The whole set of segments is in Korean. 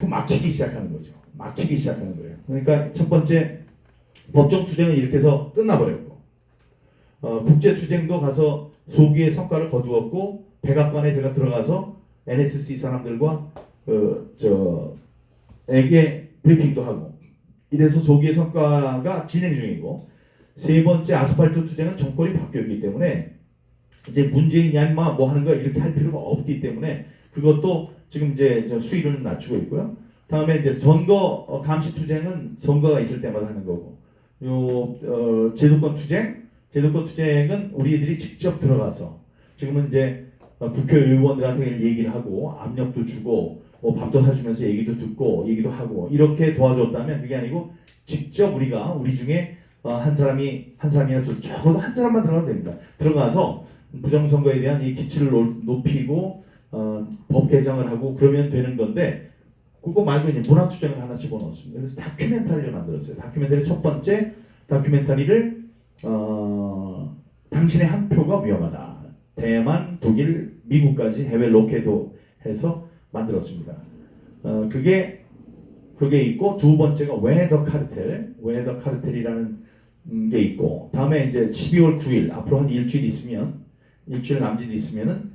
막히기 시작하는 거죠. 막히기 시작하는 거예요. 그러니까 첫 번째 법정 투쟁은 이렇게 해서 끝나버렸고, 국제 투쟁도 가서 소기의 성과를 거두었고, 백악관에 제가 들어가서 NSC 사람들과 에게 브리핑도 하고, 이래서 소기의 성과가 진행 중이고, 세 번째 아스팔트 투쟁은 정권이 바뀌었기 때문에 이제 문재인 얀마 뭐 하는 거 이렇게 할 필요가 없기 때문에 그것도 지금 이제 수위를 낮추고 있고요. 다음에 이제 선거 감시 투쟁은 선거가 있을 때마다 하는 거고, 제도권 투쟁은 우리들이 직접 들어가서 지금은 이제 국회의원들한테 얘기를 하고 압력도 주고 밥도 사주면서 얘기도 듣고 얘기도 하고 이렇게 도와줬다면, 그게 아니고 직접 우리가 우리 중에 한 사람이나 적어도 한 사람만 들어가도 됩니다. 들어가서 부정선거에 대한 이 기치를 높이고 법 개정을 하고 그러면 되는 건데, 그거 말고 이제 문화투쟁을 하나 집어넣었습니다. 그래서 다큐멘터리를 만들었어요. 다큐멘터리 첫 번째 다큐멘터리를 당신의 한 표가 위험하다. 대만, 독일, 미국까지 해외 로케도 해서 만들었습니다. 그게 있고, 두 번째가 왜 더 카르텔이라는 게 있고, 다음에 이제 12월 9일 앞으로 한 일주일 남짓 있으면은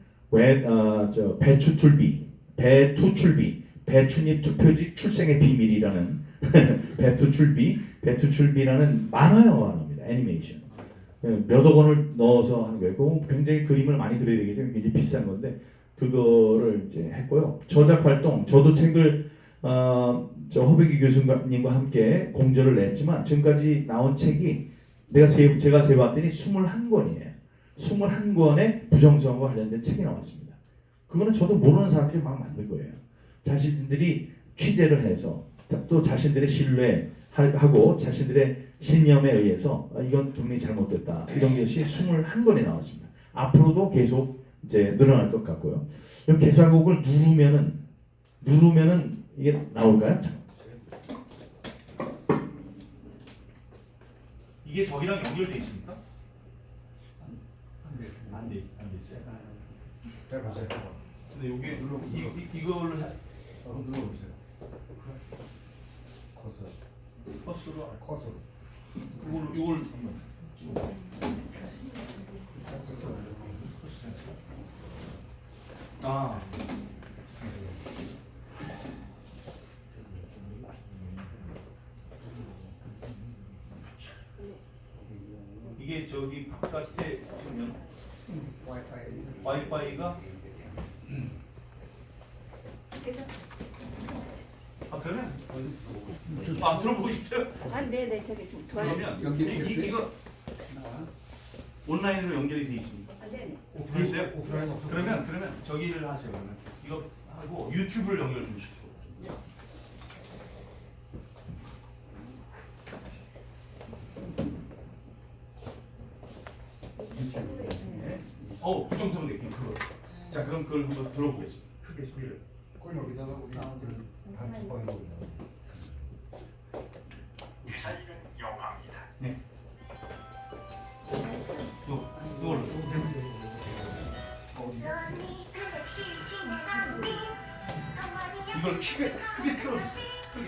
배추잎 투표지 출생의 비밀이라는 배투출비라는 만화입니다. 애니메이션. 몇억 원을 넣어서 하는 거예요. 그거 굉장히 그림을 많이 그려야 되기 때문에 굉장히 비싼 건데, 그거를 이제 했고요. 저작 활동, 저도 책을 허백기 교수님과 함께 공저를 냈지만 지금까지 나온 책이 제가 세봤더니 21권이에요. 21권의 부정선거 관련된 책이 나왔습니다. 그거는 저도 모르는 사람들이 막 만든 거예요. 자신들이 취재를 해서 또 자신들의 신뢰하고 자신들의 신념에 의해서 이건 분명히 잘못됐다, 이런 것이 21권이 나왔습니다. 앞으로도 계속 이제 늘어날 것 같고요. 이 개사곡을 누르면은 이게 나올까요? 이게 저기랑 연결돼 있습니까? 안 돼 있어요. 네, 맞아요. 근데 여기 이걸로 눌러보세요. 커서로. 이걸 이게 저기 바깥에 보면 와이파이가 그러면 들어보고 싶어요? 네네, 저기 좀 도와주세요. 그러면 연결됐어요? 이거 온라인으로 연결이 돼 있습니까? 네네. 돼 있어요? 그러면 저기를 하세요. 그러면 이거 하고 유튜브를 연결 좀 시켜요. 부정성 느낌 그거. 자, 그럼 그걸 한번 들어보겠습니다. 크게 소리를. 그걸 여기다가 우리 사람들은 단톡방에 보이나. 주사위는 영화입니다. 네. 이걸로. 이걸 크게 틀어주세요. 크게.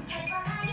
결과만이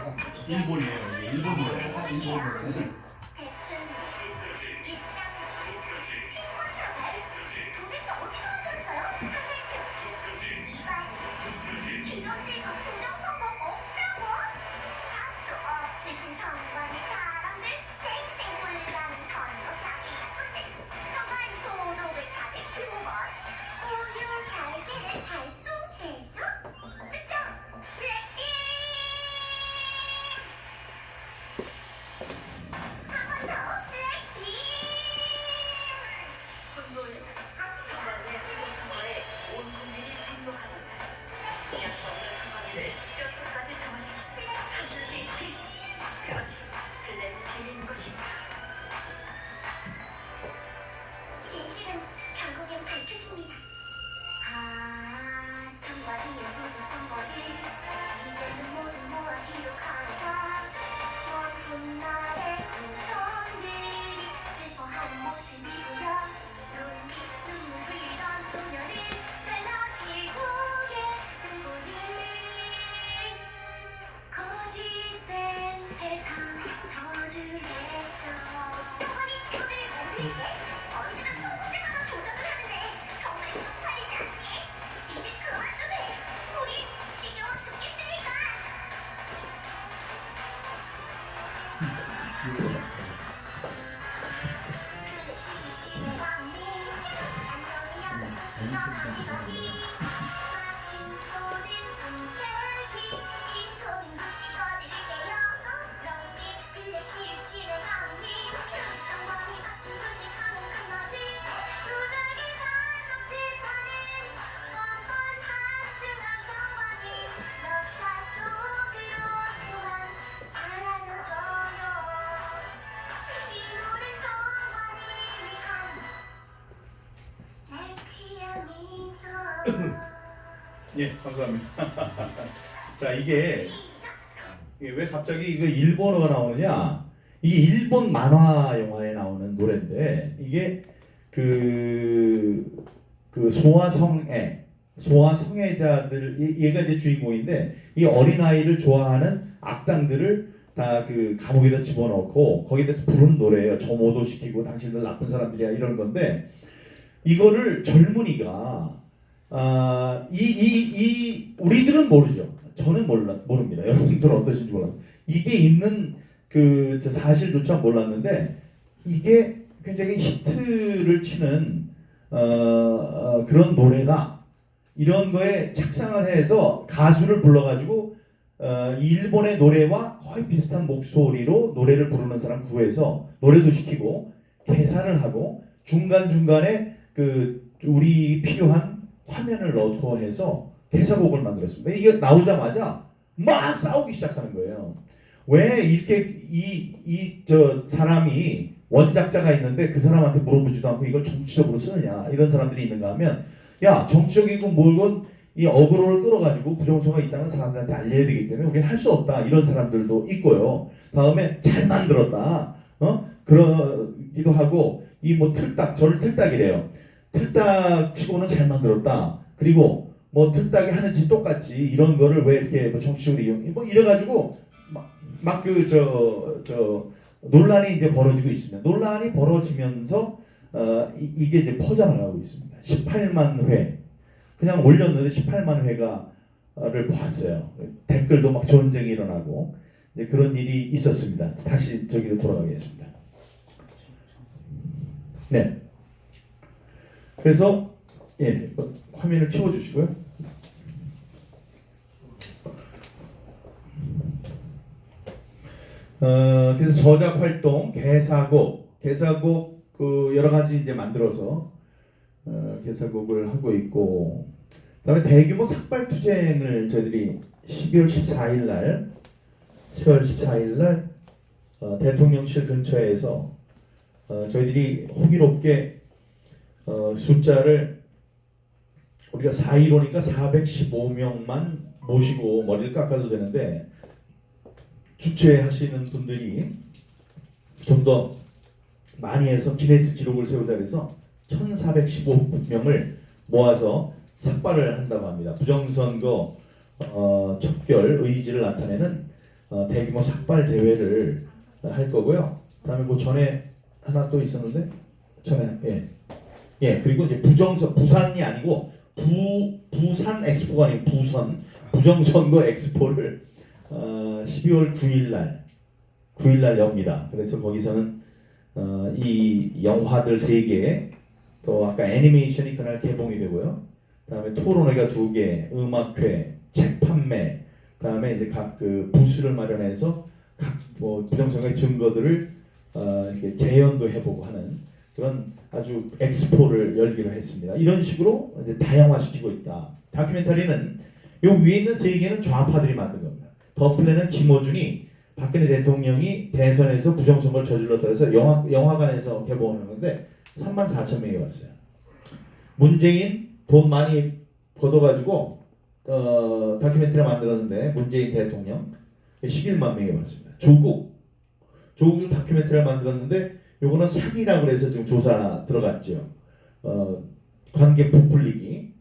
일본이에요. 이게 일본 노래. 일본 노래. 대충 입장 신고탑을 도대체 어디서 만들었어요? 사생표 이반 기록되고 부정선거 없다고? 답도 없으신 선관위 사람들 대생 불가능 선거 사기 나쁜데 선관위 소록을 415번 고유 달기를 발동해서 수청 블랙핑 분노해. 선관위의 수정선거에 온 국민이 분노하던 날 이양시 없는 선관위를 뼛속까지 점화시킨 한줄기 피 그것이 플랜 B인 것입니다. 진실은 결국엔 밝혀집니다. 선관위의 도둑 선거를 이제는 모두 모아 기록하자. 먼 훗날의 후손들이 슬퍼하는 모습이고요. 눈물 흘리던 소녀를 살며시 고개 들고는 거짓된 세상 저주했어. 선관위 친구들 모두 이제 너희들은 성공자마다 조작을 하는데 정말 쪽팔리지 않니? 이제 그만 좀 해. 우리 지겨워 죽겠으니까. 시시의 왕님 안녕히 여기서 너하니 마침 보는 분께시 이 손으로 찍어드릴게요. 너희들 시시의 왕님 성광이 압수수색하는 한마디 조작이 반복되다는 뻔뻔 한심한 성광이 역사 속으로 그만 사라져줘요. 이 노래 성광이 위한 레퀴엠이죠. 예, 감사합니다. 자, 이게 시작. 왜 갑자기 이거 일본어가 나오느냐? 이게 일본 만화 영화에 나오는 노래인데 이게 그 소아성애자들 얘가 이제 주인공인데 이 어린아이를 좋아하는 악당들을 다 그 감옥에다 집어넣고 거기에 대해서 부르는 노래예요. 점호도 시키고 당신들 나쁜 사람들이야 이런 건데 이거를 젊은이가 우리들은 모르죠. 저는 모릅니다. 여러분들은 어떠신지 몰라요. 이게 있는 저 사실조차 몰랐는데 이게 굉장히 히트를 치는 그런 노래다. 이런 거에 착상을 해서 가수를 불러가지고 일본의 노래와 거의 비슷한 목소리로 노래를 부르는 사람 구해서 노래도 시키고 개사를 하고 중간중간에 우리 필요한 화면을 넣고 해서 개사곡을 만들었습니다. 이게 나오자마자 막 싸우기 시작하는 거예요. 왜 이렇게 저 사람이 원작자가 있는데 그 사람한테 물어보지도 않고 이걸 정치적으로 쓰느냐 이런 사람들이 있는가 하면 야 정치적이고 뭘건 이 어그로를 끌어가지고 부정선거가 있다는 사람들한테 알려야 되기 때문에 우리는 할 수 없다 이런 사람들도 있고요. 다음에 잘 만들었다 그러기도 하고 이 뭐 틀딱 저를 틀딱이래요. 틀딱 치고는 잘 만들었다. 그리고 뭐 틀딱이 하는 짓 똑같지 이런 거를 왜 이렇게 뭐 정치적으로 이용해 뭐 이래가지고 막 논란이 이제 벌어지고 있습니다. 논란이 벌어지면서 이게 이제 퍼져나가고 있습니다. 18만 회 그냥 올렸는데 18만 회가를 봤어요. 댓글도 막 전쟁이 일어나고 이제 그런 일이 있었습니다. 다시 저기로 돌아가겠습니다. 네. 그래서 예 화면을 키워주시고요. 그래서 저작 활동, 개사곡 그 여러 가지 이제 만들어서 개사곡을 하고 있고, 그다음에 대규모 삭발 투쟁을 저희들이 12월 14일 날 대통령실 근처에서 저희들이 호기롭게 숫자를 우리가 4.15니까 415명만 모시고 머리를 깎아도 되는데 주최하시는 분들이 좀 더 많이 해서 기네스 기록을 세우자 해서 1,415명을 모아서 삭발을 한다고 합니다. 부정선거 척결 의지를 나타내는 대규모 삭발 대회를 할 거고요. 그다음에 뭐 전에 하나 또 있었는데 전에 그리고 이제 부산이 아니고 부산 엑스포가 아니고 부정선거 엑스포를 12월 9일 날 엽니다. 그래서 거기서는 이 영화들 3개, 또 아까 애니메이션이 그날 개봉이 되고요. 그다음에 토론회가 2개, 음악회, 책 판매, 그다음에 이제 각 그 부스를 마련해서 각 뭐 부정선거의 증거들을 이렇게 재현도 해보고 하는 그런 아주 엑스포를 열기로 했습니다. 이런 식으로 이제 다양화시키고 있다. 다큐멘터리는 요 위에 있는 3개는 좌파들이 만든 겁니다. 더 플랜은 김어준이 박근혜 대통령이 대선에서 부정선거를 저질렀다 해서 영화관에서 개봉하는 건데 34,000명이 왔어요. 문재인 돈 많이 걷어가지고 다큐멘터리 만들었는데 문재인 대통령 11만 명이 왔습니다. 조국도 다큐멘터리를 만들었는데 요거는 사기라고 해서 지금 조사 들어갔죠. 관계 부풀리기,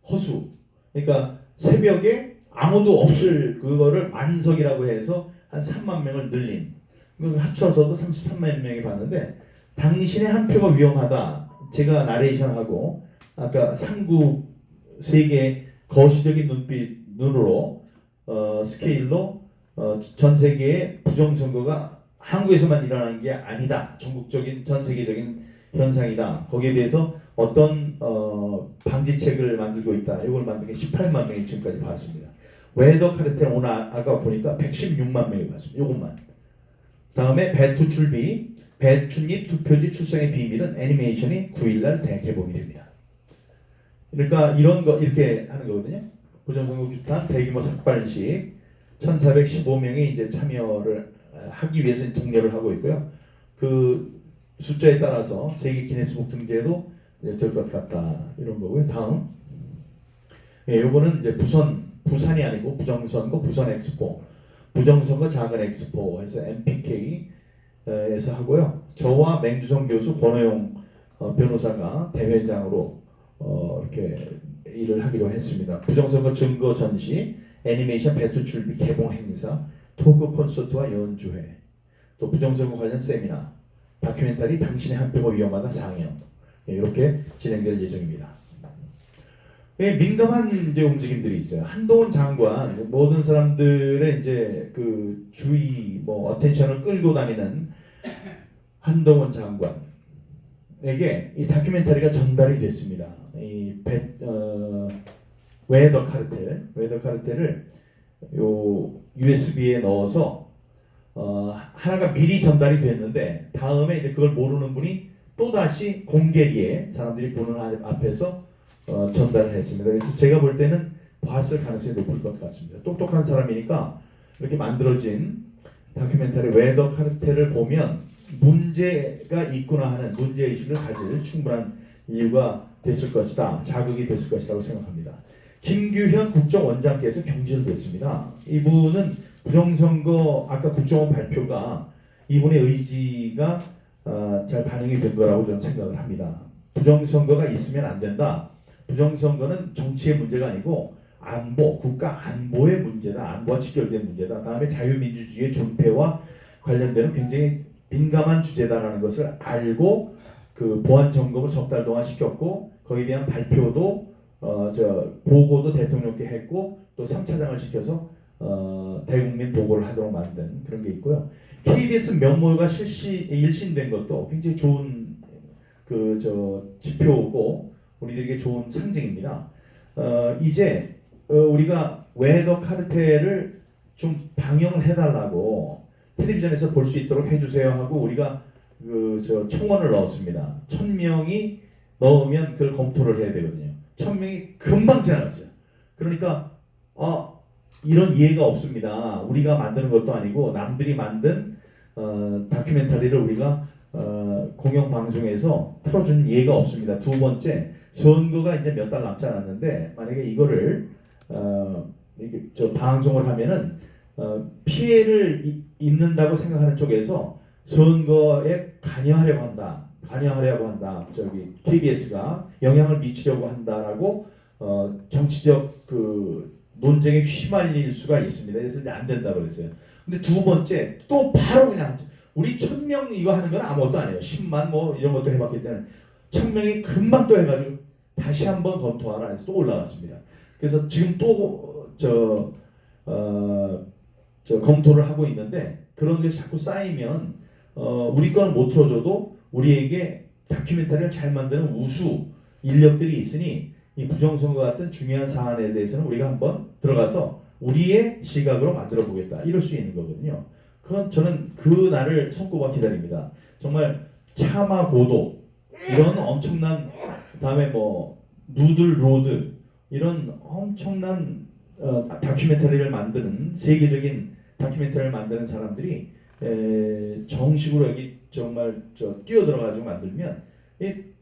허수. 그러니까 새벽에 아무도 없을 그거를 만석이라고 해서 한 3만 명을 늘린. 합쳐서도 33만 명이 봤는데 당신의 한 표가 위험하다. 제가 나레이션하고 아까 삼국 세계 거시적인 눈으로 스케일로 전 세계의 부정선거가 한국에서만 일어나는 게 아니다. 전국적인 전 세계적인 현상이다. 거기에 대해서 어떤 방지책을 만들고 있다. 이걸 만든 게 18만 명이 지금까지 봤습니다. 웨더 카르텔 오늘 아까 보니까 116만 명이 봤습니다. 이것만. 다음에 배투 출비, 배춧잎 투표지 출생의 비밀은 애니메이션이 9일날 대개봉이 됩니다. 그러니까 이런 거 이렇게 하는 거거든요. 부정선거 규탄 대규모 삭발식 1,415명이 이제 참여를 하기 위해서 독려를 하고 있고요. 그 숫자에 따라서 세계 기네스북 등재도 될 것 같다 이런 거고요. 다음, 요거는 이제 부산이 아니고 부정선거 부산 엑스포, 부정선거 작은 엑스포 해서 MPK에서 하고요. 저와 맹주성 교수 권호용 변호사가 대회장으로 이렇게 일을 하기로 했습니다. 부정선거 증거 전시, 애니메이션 배투 출비 개봉 행사, 토크 콘서트와 연주회, 또 부정선거 관련 세미나, 다큐멘터리 당신의 한 표가 위험하다 상영 이렇게 진행될 예정입니다. 민감한 이제 움직임들이 있어요. 한동훈 장관 모든 사람들의 이제 그 주의 어텐션을 끌고 다니는 한동훈 장관에게 이 다큐멘터리가 전달이 됐습니다. 이 웨더 카르텔을 요 USB에 넣어서 하나가 미리 전달이 됐는데 다음에 이제 그걸 모르는 분이 또 다시 공개리에 사람들이 보는 앞에서 전달을 했습니다. 그래서 제가 볼 때는 봤을 가능성이 높을 것 같습니다. 똑똑한 사람이니까 이렇게 만들어진 다큐멘터리 웨더 카르텔을 보면 문제가 있구나 하는 문제의식을 가질 충분한 이유가 됐을 것이다. 자극이 됐을 것이라고 생각합니다. 김규현 국정원장께서 경질됐습니다. 이분은 부정선거 아까 국정원 발표가 이분의 의지가 잘 반영이 된 거라고 저는 생각을 합니다. 부정선거가 있으면 안 된다. 부정선거는 정치의 문제가 아니고 안보, 국가 안보의 문제다. 안보와 직결된 문제다. 다음에 자유민주주의의 존폐와 관련되는 굉장히 민감한 주제다라는 것을 알고 그 보안 점검을 석 달 동안 시켰고 거기에 대한 발표도 보고도 대통령께 했고 또 3차장을 시켜서 대국민 보고를 하도록 만든 그런 게 있고요. KBS 면모가 일신된 것도 굉장히 좋은 지표고 우리들에게 좋은 상징입니다. 이제 우리가 웨더 카르텔을 좀 방영을 해달라고 텔레비전에서 볼 수 있도록 해주세요 하고 우리가 청원을 넣었습니다. 1,000명이 넣으면 그걸 검토를 해야 되거든요. 1,000명이 금방 지나갔어요. 그러니까 이런 이해가 없습니다. 우리가 만드는 것도 아니고 남들이 만든 다큐멘터리를 우리가 공영방송에서 틀어준 이해가 없습니다. 두 번째, 선거가 이제 몇 달 남지 않았는데 만약에 이거를 방송을 하면은 피해를 입는다고 생각하는 쪽에서 선거에 관여하려고 한다. KBS가 영향을 미치려고 한다라고 정치적 논쟁에 휘말릴 수가 있습니다. 그래서 이제 안 된다고 그랬어요. 근데 두 번째 또 바로 그냥 우리 1000명 이거 하는 건 아무것도 아니에요. 10만 뭐 이런 것도 해봤기 때문에 1000명이 금방 또 해가지고 다시 한번 검토하라 해서 또 올라갔습니다. 그래서 지금 또 검토를 하고 있는데 그런 게 자꾸 쌓이면 우리 거는 못 틀어줘도 우리에게 다큐멘터리를 잘 만드는 우수 인력들이 있으니 이 부정선거 같은 중요한 사안에 대해서는 우리가 한번 들어가서 우리의 시각으로 만들어 보겠다 이럴 수 있는 거거든요. 그건 저는 그 날을 손꼽아 기다립니다. 정말 차마 고도 이런 엄청난 다음에 뭐 누들 로드 이런 엄청난 다큐멘터리를 만드는 세계적인 다큐멘터리를 만드는 사람들이 정식으로 여기 정말 뛰어들어가지고 만들면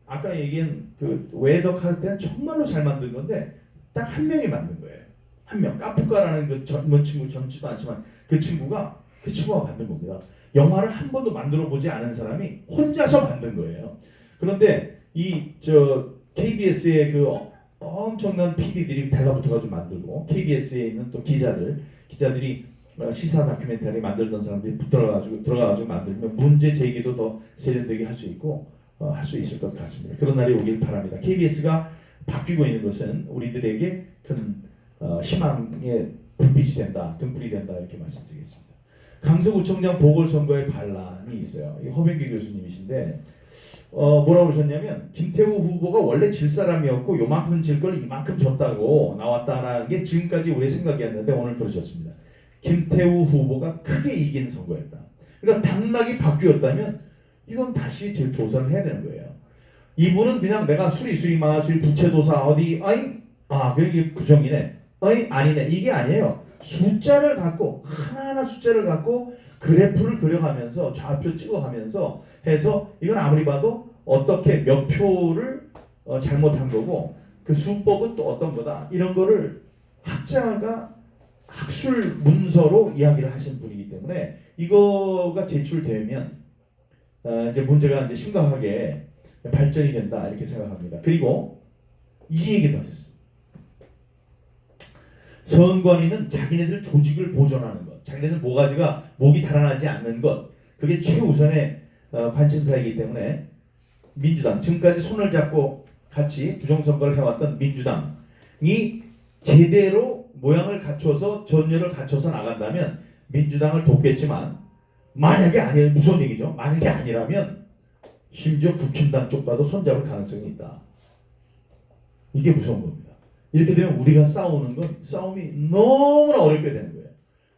아까 얘기한 그 웨더 카르텔은 정말로 잘 만든 건데 딱 한 명이 만든 거예요. 한 명. 까푸카라는 그 젊은 친구 젊지도 않지만 그 친구가 만든 겁니다. 영화를 한 번도 만들어 보지 않은 사람이 혼자서 만든 거예요. 그런데 KBS의 그 엄청난 PD들이 달라붙어가지고 만들고 KBS에 있는 또 기자들이 시사 다큐멘터리 만들던 사람들이 들어가가지고 만들면 문제 제기도 더 세련되게 할 수 있고 할 수 있을 것 같습니다. 그런 날이 오길 바랍니다. KBS가 바뀌고 있는 것은 우리들에게 큰 희망의 불빛이 된다, 등불이 된다 이렇게 말씀드리겠습니다. 강서구청장 보궐선거에 반란이 있어요. 이 허병기 교수님이신데 뭐라고 그러셨냐면 김태우 후보가 원래 질 사람이었고 요만큼 질 걸 이만큼 졌다고 나왔다라는 게 지금까지 우리의 생각이었는데 오늘 그러셨습니다. 김태우 후보가 크게 이긴 선거였다. 그러니까 당락이 바뀌었다면 이건 다시 재조사를 해야 되는 거예요. 이분은 그냥 내가 수리 마수리 부채도사 그게 부정이네 아니네 이게 아니에요. 숫자를 갖고 하나하나 숫자를 갖고 그래프를 그려가면서 좌표 찍어가면서 해서 이건 아무리 봐도 어떻게 몇 표를 잘못한 거고 그 수법은 또 어떤 거다 이런 거를 학자가 학술 문서로 이야기를 하신 분이기 때문에 이거가 제출되면 이제 문제가 이제 심각하게 발전이 된다 이렇게 생각합니다. 그리고 이 얘기도 하셨어요. 선관위는 자기네들 조직을 보존하는 것, 자기네들 목이 달아나지 않는 것, 그게 최우선의 관심사이기 때문에 민주당, 지금까지 손을 잡고 같이 부정선거를 해왔던 민주당이 제대로 모양을 갖춰서 전열을 갖춰서 나간다면 민주당을 돕겠지만 만약에 아니라면 무슨 얘기죠? 만약에 아니라면 심지어 국힘당 쪽과도 손잡을 가능성이 있다. 이게 무서운 겁니다. 이렇게 되면 우리가 싸우는 건 싸움이 너무나 어렵게 되는 거예요.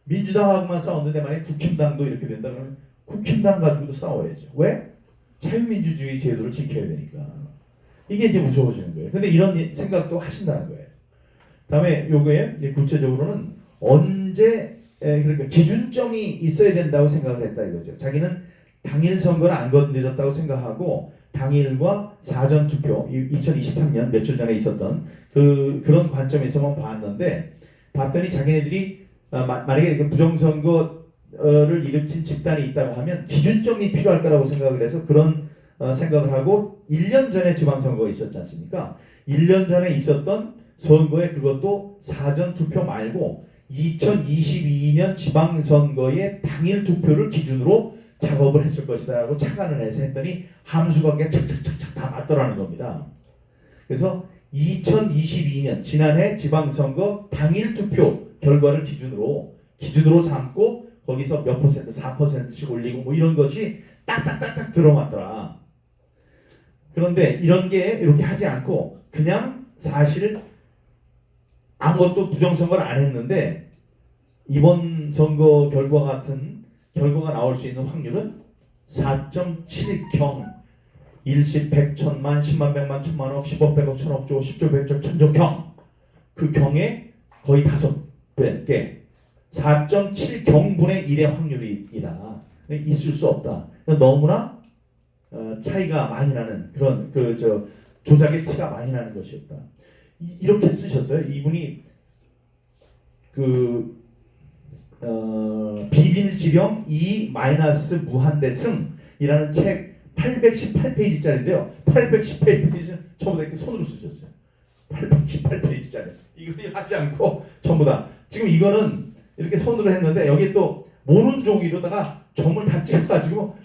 민주당하고만 싸웠는데 만약에 국힘당도 이렇게 된다 그러면 국힘당 가지고도 싸워야죠. 왜? 자유민주주의 제도를 지켜야 되니까. 이게 이제 무서워지는 거예요. 근데 이런 생각도 하신다는 거예요. 다음에 요거에 이제 구체적으로는 언제 그러니까 기준점이 있어야 된다고 생각을 했다 이거죠. 자기는 당일 선거는 안 건드렸다고 생각하고 당일과 사전 투표 2023년 며칠 전에 있었던 그런 관점에서만 봤더니 자기네들이 만약에 그 부정선거를 일으킨 집단이 있다고 하면 기준점이 필요할 거라고 생각을 해서 그런 생각을 하고 1년 전에 지방선거가 있었지 않습니까? 1년 전에 있었던 선거에 그것도 사전 투표 말고 2022년 지방선거의 당일 투표를 기준으로 작업을 했을 것이다 라고 착안을 해서 했더니 함수가 그냥 착착착착 다 맞더라는 겁니다. 그래서 2022년 지난해 지방선거 당일 투표 결과를 기준으로 삼고 거기서 몇 퍼센트 4%씩 올리고 뭐 이런 것이 딱딱딱딱 들어맞더라. 그런데 이런 게 이렇게 하지 않고 그냥 사실 아무것도 부정선거를 안 했는데 이번 선거 결과 같은 결과가 나올 수 있는 확률은 4.7경 1십 100 천만 10만 100만 1000만억 10억 100억 1000억조 10조 100조 1000조 경 그 경의 거의 5배 4.7경분의 1의 확률이다. 있을 수 없다. 너무나 차이가 많이 나는 그런 조작의 티가 많이 나는 것이었다. 이렇게 쓰셨어요. 이분이 비밀지령 2 마이너스 무한대승이라는 책 818페이지짜리인데요. 818페이지는 전부 다 이렇게 손으로 쓰셨어요. 818페이지짜리. 이걸 하지 않고 전부 다. 지금 이거는 이렇게 손으로 했는데 여기 또 모른 종이로다가 점을 다 찍어가지고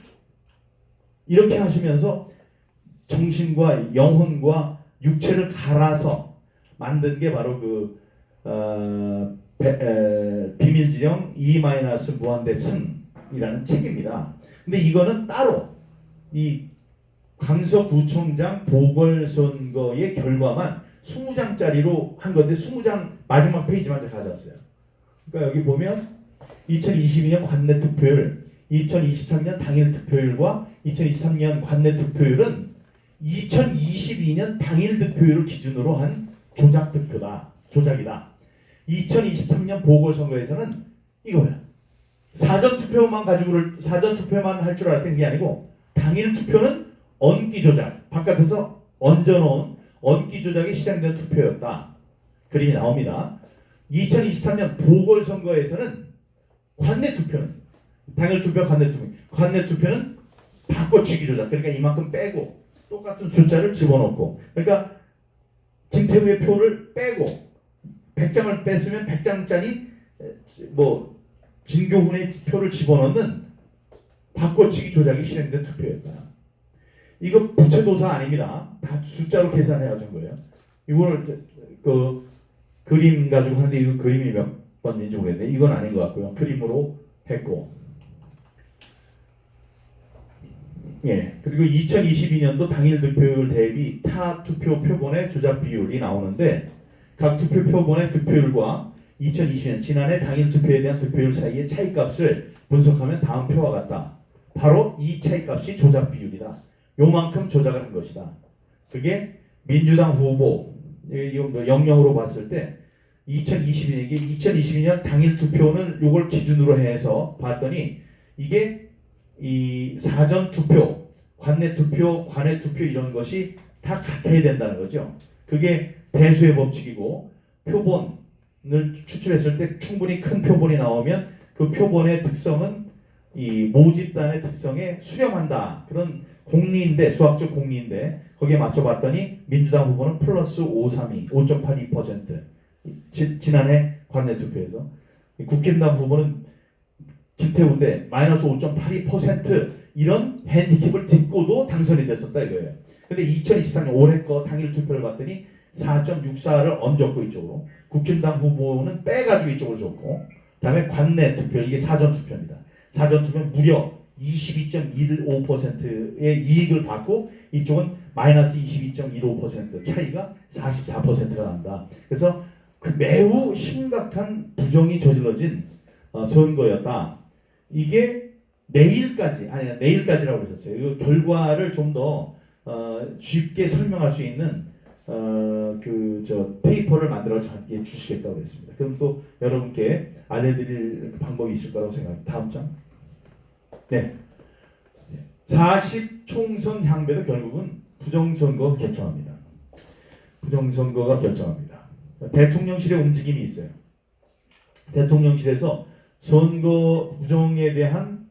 이렇게 하시면서 정신과 영혼과 육체를 갈아서 만든 게 바로 그 비밀지령 2- 무한대 승이라는 책입니다. 근데 이거는 따로 이 강서구청장 보궐선거의 결과만 20장짜리로 한 건데 20장 마지막 페이지만 가져왔어요. 그러니까 여기 보면 2022년 관내 투표율, 2023년 당일 투표율과 2023년 관내 투표율은 2022년 당일 투표율을 기준으로 한 조작 투표다. 조작이다. 2023년 보궐선거에서는 이거야. 사전 투표만 할 줄 알았던 게 아니고 당일 투표는 언기 조작, 바깥에서 얹어놓은 언기 조작이 실행된 투표였다. 그림이 나옵니다. 2023년 보궐선거에서는 관내 투표는 당일 투표, 관내 투표는 바꿔치기 조작. 그러니까 이만큼 빼고 똑같은 숫자를 집어넣고, 그러니까 김태우의 표를 빼고 100장을 뺐으면 100장짜리 뭐 진교훈의 표를 집어넣는 바꿔치기 조작이 실행된 투표였다. 이거 부채도사 아닙니다. 다 숫자로 계산해 가진 거예요. 이걸 그 그림 가지고 하는데 이거 그림이 몇 번인지 모르겠는데 이건 아닌 것 같고요. 그림으로 했고, 예, 그리고 2022년도 당일 득표율 대비 타 투표 표본의 조작 비율이 나오는데 각 투표 표본의 득표율과 2020년 지난해 당일 투표에 대한 득표율 사이의 차이값을 분석하면 다음 표와 같다. 바로 이 차이값이 조작 비율이다. 요만큼 조작을 한 것이다. 그게 민주당 후보 영영으로 봤을 때 2022년 당일 투표는 요걸 기준으로 해서 봤더니 이게 이 사전 투표, 관내 투표, 관외 투표 이런 것이 다 같아야 된다는 거죠. 그게 대수의 법칙이고 표본을 추출했을 때 충분히 큰 표본이 나오면 그 표본의 특성은 이 모집단의 특성에 수렴한다. 그런 공리인데, 수학적 공리인데 거기에 맞춰봤더니 민주당 후보는 플러스 5.82%. 지난해 관내 투표에서 국힘당 후보는 김태우인데 마이너스 5.82% 이런 핸디캡을 딛고도 당선이 됐었다 이거예요. 근데 2023년 올해 거 당일 투표를 봤더니 4.64를 얹었고 이쪽으로, 국힘당 후보는 빼가지고 이쪽으로 줬고, 그다음에 관내 투표, 이게 사전 투표입니다. 사전 투표는 무려 22.15%의 이익을 받고 이쪽은 마이너스 22.15% 차이가 44%가 난다. 그래서 그 매우 심각한 부정이 저질러진 선거였다. 이게 내일까지라고 하셨어요. 이 결과를 좀 더 쉽게 설명할 수 있는 페이퍼를 만들어 저한테 주시겠다고 했습니다. 그럼 또 여러분께 알려드릴 방법이 있을 거라고 생각합니다. 다음 장. 네. 40총선 향배도 결국은 부정선거가 결정합니다. 부정선거가 결정합니다. 대통령실의 움직임이 있어요. 대통령실에서 선거 부정에 대한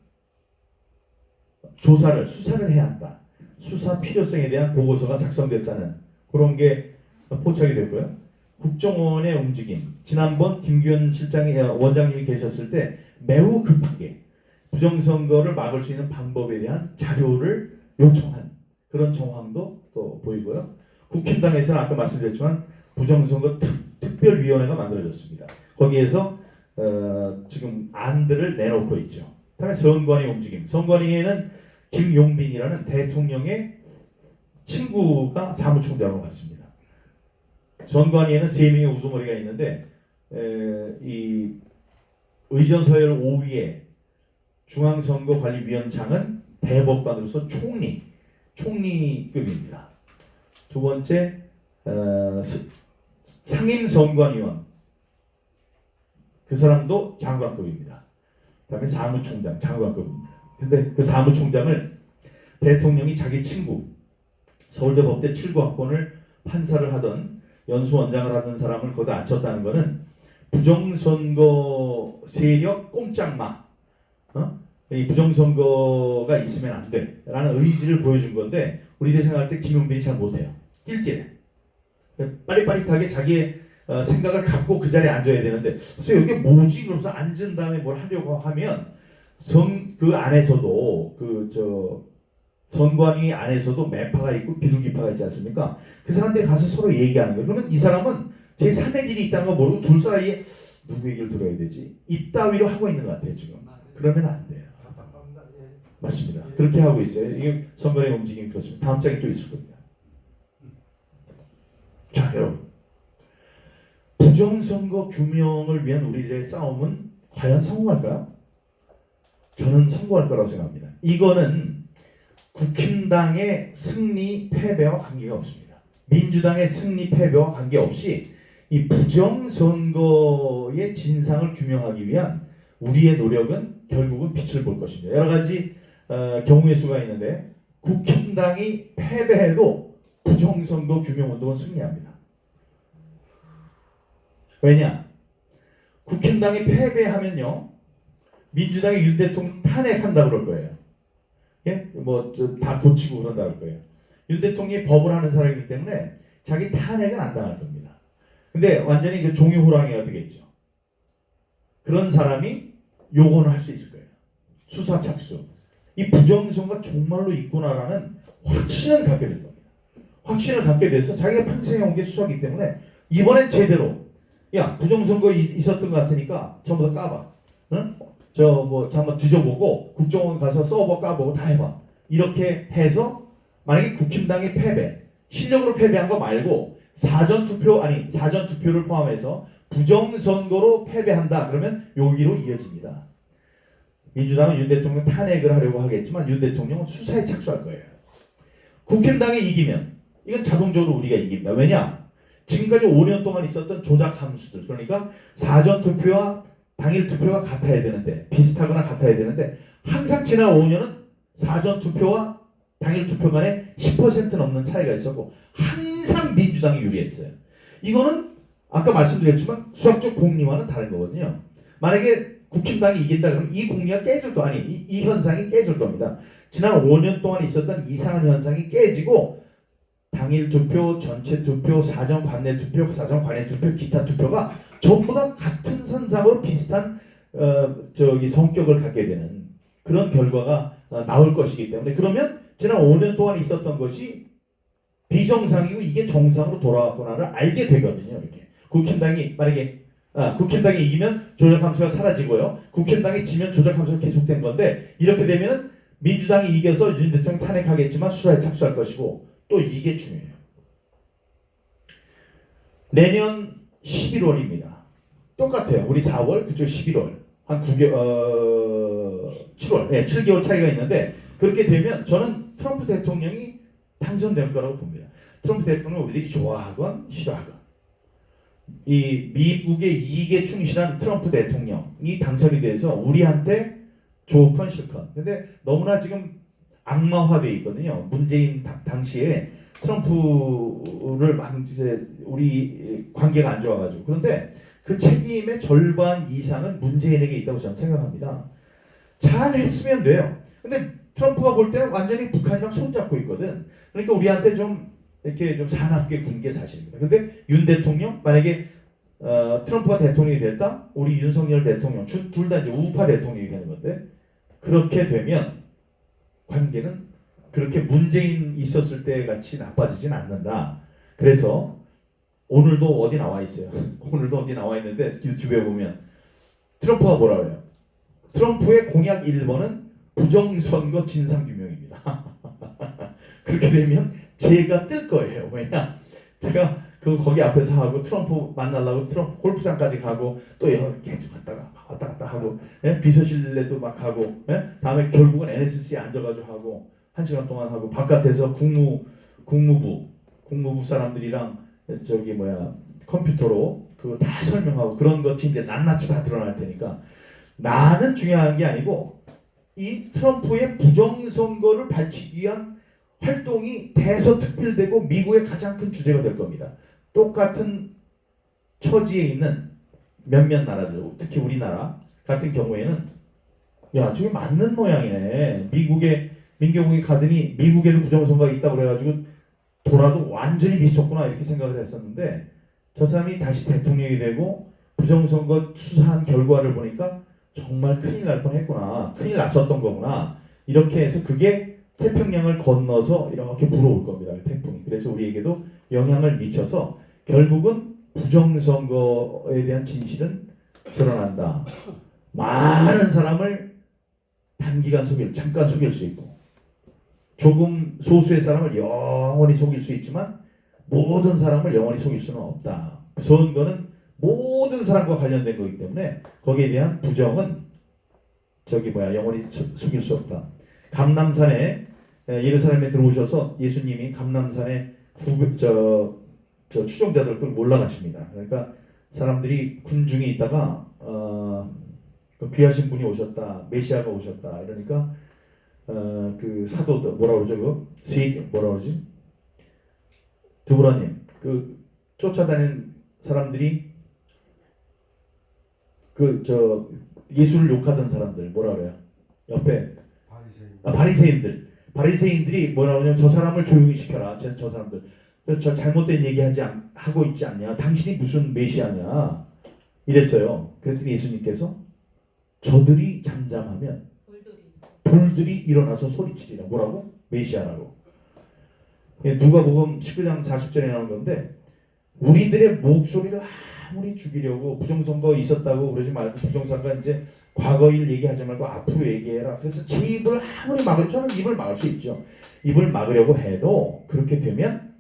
수사를 해야 한다. 수사 필요성에 대한 보고서가 작성됐다는 그런 게 포착이 됐고요. 국정원의 움직임. 지난번 김기현 원장님이 계셨을 때 매우 급하게 부정선거를 막을 수 있는 방법에 대한 자료를 요청한 그런 정황도 또 보이고요. 국힘당에서는 아까 말씀드렸지만 부정선거 특별위원회가 만들어졌습니다. 거기에서 지금 안들을 내놓고 있죠. 다음에 선관위 움직임. 선관위에는 김용빈이라는 대통령의 친구가 사무총장으로 갔습니다. 선관위에는 3명의 우두머리가 있는데 이 의전서열 5위에 중앙선거관리위원장은 대법관으로서 총리급입니다. 두 번째 상임선관위원, 그 사람도 장관급입니다. 그다음에 사무총장, 장관급입니다. 근데 그 사무총장을 대통령이 자기 친구, 서울대 법대 7구학번을 판사를 하던 연수원장을 하던 사람을 거기다 앉혔다는 것은 부정선거 세력 꼼짝마, 이 부정선거가 있으면 안 돼 라는 의지를 보여준 건데, 우리들 생각할 때 김용빈이 잘 못해요. 낄낄해. 빠릿빠릿하게 자기의 생각을 갖고 그 자리에 앉아야 되는데, 그래서 여기 뭐지? 그러면서 앉은 다음에 뭘 하려고 하면 그 안에서도 선관위 안에서도 매파가 있고 비둘기파가 있지 않습니까? 그 사람들이 가서 서로 얘기하는 거예요. 그러면 이 사람은 제 3의 길이 있다는 거 모르고 둘 사이에 누구 얘기를 들어야 되지? 이따위로 하고 있는 것 같아요 지금. 그러면 안 돼요. 답답합니다. 예. 맞습니다. 그렇게 하고 있어요. 이게 선거의 움직임이 그렇습니다. 다음 장에 또 있을 겁니다. 자, 여러분. 부정선거 규명을 위한 우리들의 싸움은 과연 성공할까요? 저는 성공할 거라고 생각합니다. 이거는 국힘당의 승리, 패배와 관계가 없습니다. 민주당의 승리, 패배와 관계없이 이 부정선거의 진상을 규명하기 위한 우리의 노력은 결국은 빛을 볼 것입니다. 여러 가지 경우의 수가 있는데 국힘당이 패배해도 부정선거 규명운동은 승리합니다. 왜냐? 국힘당이 패배하면요 민주당이 윤 대통령 탄핵한다 그럴 거예요. 예? 다 고치고 그런다 그럴 거예요. 윤 대통령이 법을 하는 사람이기 때문에 자기 탄핵은 안 당할 겁니다. 근데 완전히 그 종이호랑이가 되겠죠. 그런 사람이 요거는 할 수 있을 거예요. 수사 착수. 이 부정선거가 정말로 있구나라는 확신을 갖게 될 겁니다. 확신을 갖게 돼서 자기가 평생 해온 게 수사기 때문에 이번엔 제대로 야 부정선거 있었던 것 같으니까 전부 다 까봐. 응? 한번 뒤져보고 국정원 가서 서버 까보고 다 해봐. 이렇게 해서 만약에 국힘당이 패배, 실력으로 패배한 거 말고 사전투표를 포함해서 부정선거로 패배한다. 그러면 여기로 이어집니다. 민주당은 윤 대통령 탄핵을 하려고 하겠지만 윤 대통령은 수사에 착수할 거예요. 국힘당이 이기면 이건 자동적으로 우리가 이깁니다. 왜냐? 지금까지 5년 동안 있었던 조작 함수들, 그러니까 사전투표와 당일투표가 같아야 되는데 비슷하거나 같아야 되는데 항상 지난 5년은 사전투표와 당일투표 간에 10% 넘는 차이가 있었고 항상 민주당이 유리했어요. 이거는 아까 말씀드렸지만 수학적 공리와는 다른 거거든요. 만약에 국힘당이 이긴다 그러면 이 공리가 깨질 거 아니 이 현상이 깨질 겁니다. 지난 5년 동안 있었던 이상한 현상이 깨지고 당일 투표, 전체 투표, 사전 관내 투표, 사전 관내 투표, 기타 투표가 전부 다 같은 선상으로 비슷한 성격을 갖게 되는 그런 결과가 나올 것이기 때문에 그러면 지난 5년 동안 있었던 것이 비정상이고 이게 정상으로 돌아왔구나를 알게 되거든요. 이렇게 국힘당이 만약에 국힘당이 이기면 조작 함수가 사라지고요. 국힘당이 지면 조작 함수가 계속된 건데 이렇게 되면은 민주당이 이겨서 윤 대통령 탄핵하겠지만 수사에 착수할 것이고 또 이게 중요해요. 내년 11월입니다. 똑같아요. 우리 4월, 그쪽 11월. 한 7월. 네, 7개월 차이가 있는데 그렇게 되면 저는 트럼프 대통령이 당선될 거라고 봅니다. 트럼프 대통령 우리들이 좋아하건 싫어하건 이 미국의 이익에 충실한 트럼프 대통령이 당선이 돼서 우리한테 좋건 싫건. 근데 너무나 지금 악마화되어 있거든요. 문재인 당시에 트럼프를 막 이제 우리 관계가 안 좋아가지고 그런데 그 책임의 절반 이상은 문재인에게 있다고 저는 생각합니다. 잘 했으면 돼요. 근데 트럼프가 볼 때는 완전히 북한이랑 손잡고 있거든. 그러니까 우리한테 좀 이렇게 좀 사납게 군 게 사실입니다. 근데 윤 대통령 만약에 트럼프가 대통령이 됐다, 우리 윤석열 대통령 둘 다 이제 우파 대통령이 되는 건데 그렇게 되면 관계는 그렇게 문재인 있었을 때 같이 나빠지진 않는다. 그래서 오늘도 어디 나와 있어요. 오늘도 어디 나와 있는데 유튜브에 보면 트럼프가 뭐라 그래요? 트럼프의 공약 1번은 부정선거 진상규명입니다. 그렇게 되면 제가 뜰 거예요. 왜냐? 제가 거기 앞에서 하고 트럼프 만나려고 트럼프 골프장까지 가고 또 이렇게 왔다 갔다 하고 비서실에도 막 하고 다음에 결국은 NSC에 앉아가지고 하고 1시간 동안 하고 바깥에서 국무부 사람들이랑 컴퓨터로 그거 다 설명하고 그런 것이 이제 낱낱이 다 드러날 테니까 나는 중요한 게 아니고 이 트럼프의 부정선거를 밝히기 위한 활동이 대서특필되고 미국의 가장 큰 주제가 될 겁니다. 똑같은 처지에 있는 몇몇 나라들, 특히 우리나라 같은 경우에는 야 저게 맞는 모양이네. 민경욱이 가더니 미국에도 부정선거가 있다고 그래가지고 돌아도 완전히 미쳤구나 이렇게 생각을 했었는데 저 사람이 다시 대통령이 되고 부정선거 수사한 결과를 보니까 정말 큰일 날 뻔했구나, 큰일 났었던 거구나, 이렇게 해서 그게 태평양을 건너서 이렇게 불어올 겁니다. 태풍이. 그래서 우리에게도 영향을 미쳐서 결국은 부정선거에 대한 진실은 드러난다. 많은 사람을 단기간 잠깐 속일 수 있고, 조금 소수의 사람을 영원히 속일 수 있지만 모든 사람을 영원히 속일 수는 없다. 선거는 모든 사람과 관련된 거기 때문에 거기에 대한 부정은 영원히 속일 수 없다. 감람산에 예루살렘에 들어오셔서 예수님이 감람산에 추종자들 그걸 몰라가십니다. 그러니까 사람들이 군중에 있다가 그 귀하신 분이 오셨다, 메시아가 오셨다 이러니까 그 사도들 뭐라 그러죠? 뭐라 그러지? 드보라님, 그 쫓아다니는 사람들이 예수를 욕하던 사람들 뭐라 그래요? 옆에 바리새인들이 뭐라 그러냐면 저 사람을 조용히 시켜라. 저 사람들 저 잘못된 얘기하지 하고 있지 않냐? 당신이 무슨 메시아냐? 이랬어요. 그랬더니 예수님께서 저들이 잠잠하면 돌들이 일어나서 소리치리라. 뭐라고? 메시아라고. 누가복음 19장 40절에 나온 건데, 우리들의 목소리를 아무리 죽이려고 부정선거 있었다고 그러지 말고, 부정선거 이제 과거 일 얘기하지 말고 앞으로 얘기해라. 그래서 제 입을 아무리 막으려, 저는 입을 막을 수 있죠. 입을 막으려고 해도 그렇게 되면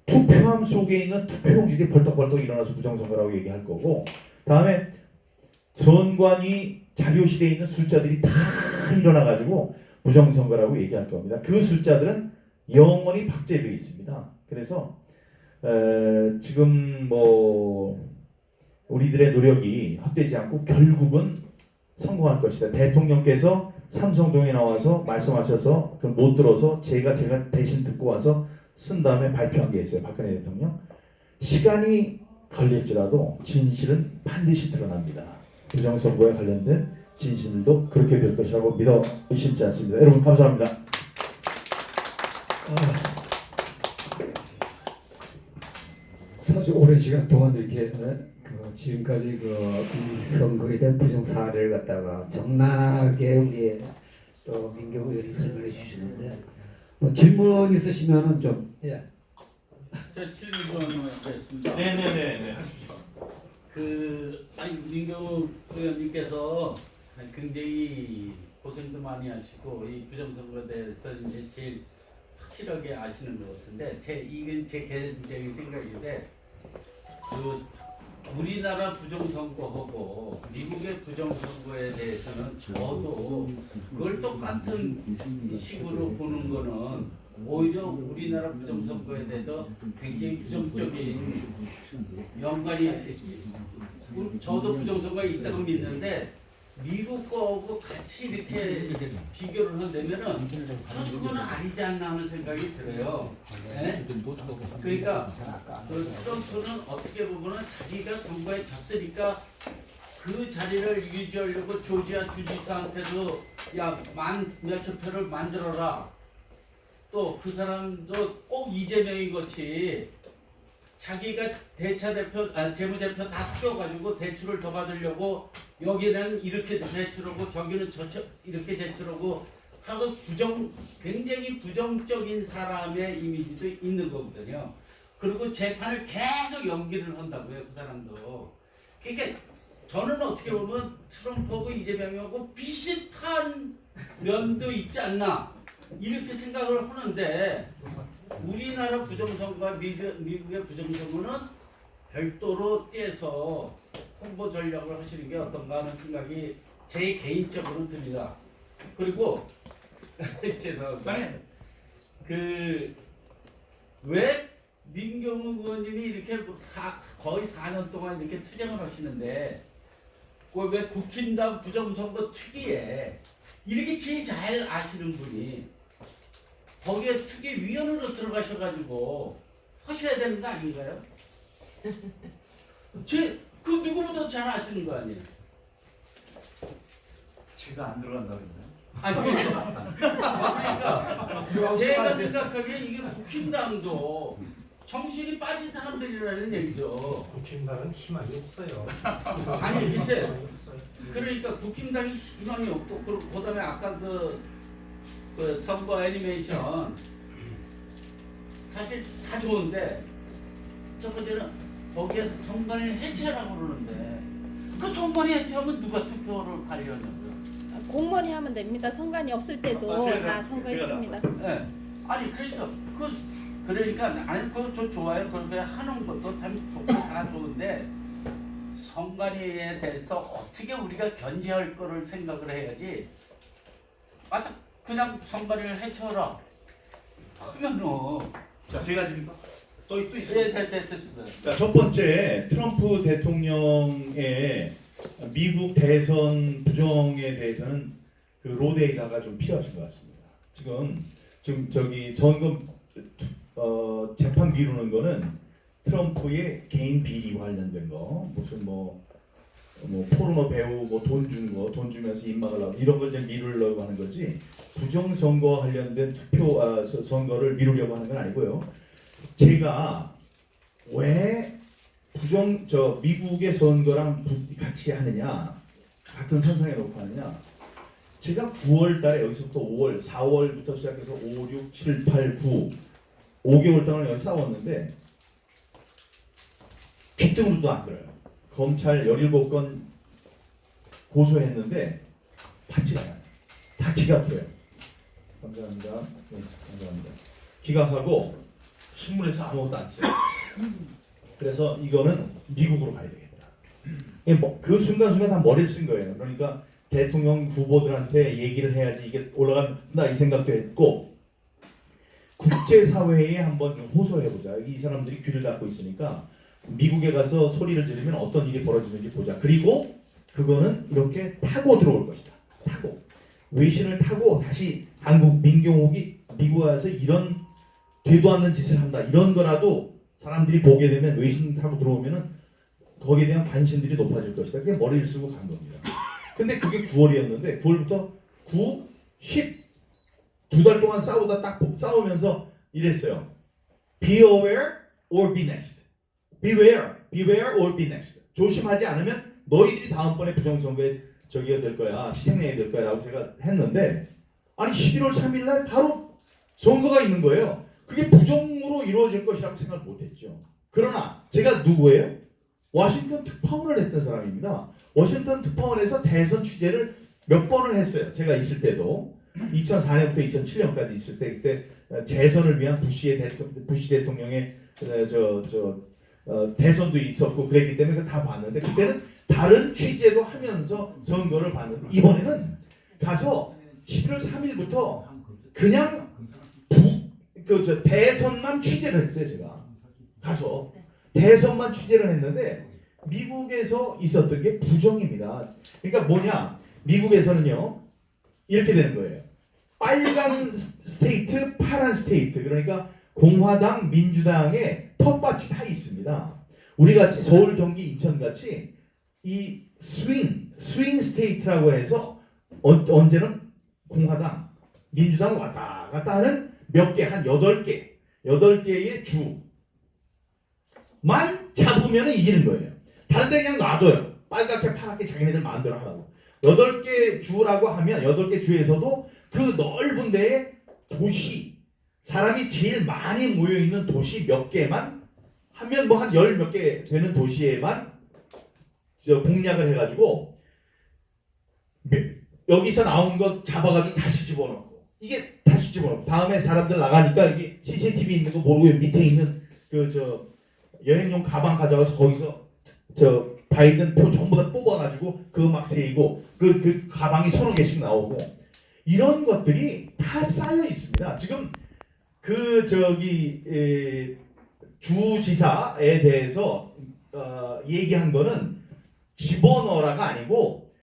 투표함 속에 있는 투표용지들이 벌떡벌떡 일어나서 부정선거라고 얘기할 거고, 다음에 선관위 자료실에 있는 숫자들이 다 일어나가지고 부정선거라고 얘기할 겁니다. 그 숫자들은 영원히 박제되어 있습니다. 그래서 지금 우리들의 노력이 헛되지 않고 결국은 성공할 것이다. 대통령께서 삼성동에 나와서 말씀하셔서 그걸 못 들어서 제가 대신 듣고 와서 쓴 다음에 발표한 게 있어요. 박근혜 대통령. 시간이 걸릴지라도 진실은 반드시 드러납니다. 부정선거에 관련된 진실도 그렇게 될 것이라고 믿어 의심치 않습니다. 여러분 감사합니다. 사실 오랜 시간 동안 이렇게 지금까지 이 선거에 대한 부정 사례를 갖다가 적나라하게 우리 또 민경 의원이 설명해 주시는데 질문 있으시면은 좀 예. 저 질문 했습니다. 네네네 하십시오. 민경 의원님께서 굉장히 고생도 많이 하시고 이 부정선거에 대해서 이제 제일 확실하게 아시는 것 같은데 이건 제 개인적인 생각인데 우리나라 부정선거하고 미국의 부정선거에 대해서는 저도 그걸 똑같은 식으로 보는 거는 오히려 우리나라 부정선거에 대해서 굉장히 부정적인 연관이 저도 부정선거가 있다고 믿는데 미국 거하고 같이 이렇게 비교를 한다면은 그거는 아니지 않나 하는 생각이 들어요. 네? 그러니까 트럼프는 어떻게 보면은 자기가 선거에 졌으니까 그 자리를 유지하려고 조지아 주지사한테도 몇천 표를 만들어라. 또 그 사람도 꼭 이재명인 것이 자기가 재무제표 다 섞여가지고 대출을 더 받으려고 여기는 이렇게 제출하고 저기는 이렇게 제출하고 하고 굉장히 부정적인 사람의 이미지도 있는 거거든요. 그리고 재판을 계속 연기를 한다고요, 그 사람도. 그러니까 저는 어떻게 보면 트럼프하고 이재명하고 비슷한 면도 있지 않나 이렇게 생각을 하는데 우리나라 부정선거와 미국의 부정선거는 별도로 떼서 홍보 전략을 하시는 게 어떤가 하는 생각이 제 개인적으로 듭니다. 그리고 죄송합니다. 왜 민경훈 의원님이 이렇게 거의 4년 동안 이렇게 투쟁을 하시는데 왜 국힘당 부정선거 특위에 이렇게 제일 잘 아시는 분이 거기에 특위위원으로 들어가셔가지고 하셔야 되는 거 아닌가요? 그 누구보다 잘 아시는 거 아니에요? 제가 안 들어간다 그랬나요? 그러니까 제가 생각하기에 이게 국힘당도 정신이 빠진 사람들이라는 얘기죠. 국힘당은 희망이 없어요. 아니 글쎄 그러니까 국힘당이 희망이 없고 그다음에 아까 그 선거 애니메이션 사실 다 좋은데 첫 번째는 거기에서 선관위 해체라고 그러는데 그 선관위 해체하면 누가 투표를 하려냐고요. 공무원이 하면 됩니다. 선관이 없을 때도 다 선거했습니다. 네. 아니 그러니까 아니 그거 저 좋아요. 그렇게 하는 것도 참 좋고 다 좋은데 선관위에 대해서 어떻게 우리가 견제할 거를 생각을 해야지. 그냥 선관위를 해쳐라 하면은 자, 세 가지입니까? 또 있어요. 됐습니다. 자, 첫 번째 트럼프 대통령의 미국 대선 부정에 대해서는 그 로데이다가 좀 필요하신 것 같습니다. 지금 저기 선거 재판 미루는 거는 트럼프의 개인 비리 관련된 거, 무슨 뭐 포르노 배우 돈 준 거, 돈 주면서 입막을 하고 이런 걸 이제 미루려고 하는 거지, 부정 선거 관련된 선거를 미루려고 하는 건 아니고요. 제가 왜 미국의 선거랑 같이 하느냐, 같은 선상에 놓고 하느냐. 제가 9월달에 여기서부터 5월, 4월부터 시작해서 5, 6, 7, 8, 9 5개월 동안 여기 싸웠는데 귓등으로도 안 들어요. 검찰 17건 고소했는데 받지 않아요. 다 기각해요. 감사합니다. 네, 감사합니다. 기각하고 신문에서 아무것도 안 써요. 그래서 이거는 미국으로 가야 되겠다. 그 순간순간 다 머리를 쓴 거예요. 그러니까 대통령 후보들한테 얘기를 해야지 이게 올라간다 이 생각도 했고, 국제사회에 한번 좀 호소해보자. 이 사람들이 귀를 닫고 있으니까 미국에 가서 소리를 지르면 어떤 일이 벌어지는지 보자. 그리고 그거는 이렇게 타고 들어올 것이다. 타고 외신을 타고 다시 한국 민경욱이 미국 와서 이런 되도 않는 짓을 한다, 이런 거라도 사람들이 보게 되면, 외신 타고 들어오면은 거기에 대한 관심들이 높아질 것이다. 그게 머리를 쓰고 간 겁니다. 근데 그게 9월이었는데 9월부터 9, 10 두 달 동안 싸우면서 이랬어요. Be aware or be next. Beware or be next. 조심하지 않으면 너희들이 다음번에 부정선거에 저기가 될 거야, 희생양이 될 거야 라고 제가 했는데, 아니 11월 3일 날 바로 선거가 있는 거예요. 그게 부정으로 이루어질 것이라고 생각을 못했죠. 그러나 제가 누구예요? 워싱턴 특파원을 했던 사람입니다. 워싱턴 특파원에서 대선 취재를 몇 번을 했어요. 제가 있을 때도 2004년부터 2007년까지 있을 때, 그때 재선을 위한 부시 대통령의 대선도 있었고 그랬기 때문에 그거 다 봤는데, 그때는 다른 취재도 하면서 선거를 봤는데, 이번에는 가서 11월 3일부터 그냥 대선만 취재를 했어요. 제가 가서 대선만 취재를 했는데 미국에서 있었던 게 부정입니다. 그러니까 뭐냐, 미국에서는요 이렇게 되는 거예요. 빨간 스테이트, 파란 스테이트, 그러니까 공화당, 민주당의 텃밭이 다 있습니다. 우리 같이 서울, 경기, 인천 같이 이 스윙 스테이트라고 해서 언제는 공화당, 민주당 왔다 갔다 하는 몇 개, 한 8개의 주만 잡으면 이기는 거예요. 다른 데 그냥 놔둬요. 빨갛게 파랗게 자기네들 마음대로 하라고. 8개 주라고 하면 8개 주에서도 그 넓은 데에 도시, 사람이 제일 많이 모여있는 도시 몇 개만 하면 뭐 한 10몇 개 되는 도시에만 공략을 해가지고 여기서 나온 거 잡아가지고 다시 집어넣고, 이게 다시 집어넣고, 다음에 사람들 나가니까 이게 CCTV 있는 거 모르고 밑에 있는 여행용 가방 가져가서 거기서 바이든 표 전부 다 뽑아가지고 그거 막 세이고 그 가방이 서너 개씩 나오고, 이런 것들이 다 쌓여 있습니다. 지금 주지사에 대해서 얘기한 거는 집어넣어라가 아니고